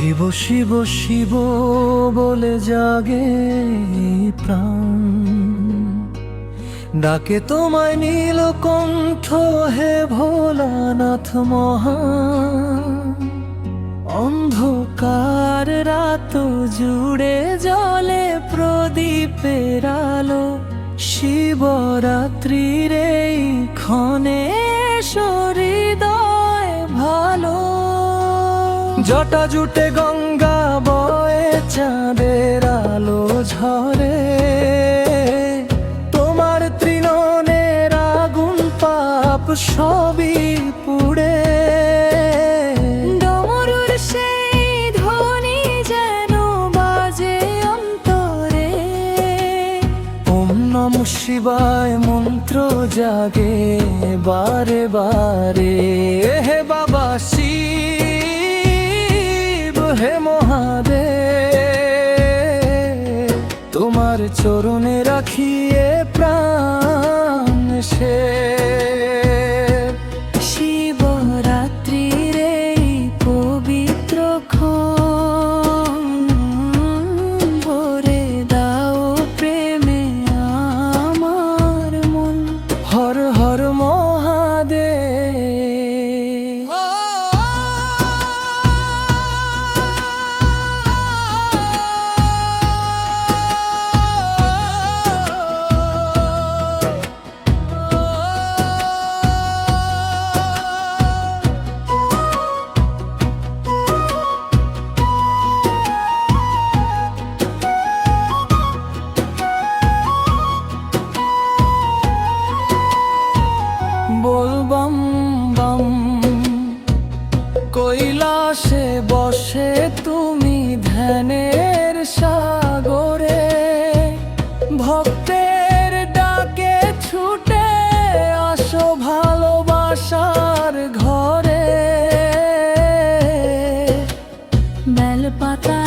শিব শিব শিব বলে জাগে প্রাণ, ডাকে তোমায় নীলকণ্ঠ হে ভোলানাথ মহান। অন্ধকার রাত জুড়ে জ্বলে প্রদীপের আলো, শিবরাত্রির এই ক্ষণে হৃদয় ভালো। জটা জুটে গঙ্গা বয়ে চাঁদের আলো ঝরে, তোমার তৃণনের আগুন পাপ সবই পুড়ে। ডমরুর সেই ধ্বনি যেন বাজে অন্তরে, ওম নমঃ শিবায় মন্ত্র জাগে বারে বারে। হে বাবা শিব হে মহাদেব, তোমার চরণে রাখিয়ে প্রাণ সে। শিবরাত্রির এই পবিত্র ক্ষণ ভরে দাও প্রেমে আমার মন। হর হর মহাদেব। বল বম বম, কৈলাসে বসে তুমি ধ্যানের সাগরে, ভক্তের ডাকে ছুটে আসো ভালোবাসার ঘরে। বেলপাতা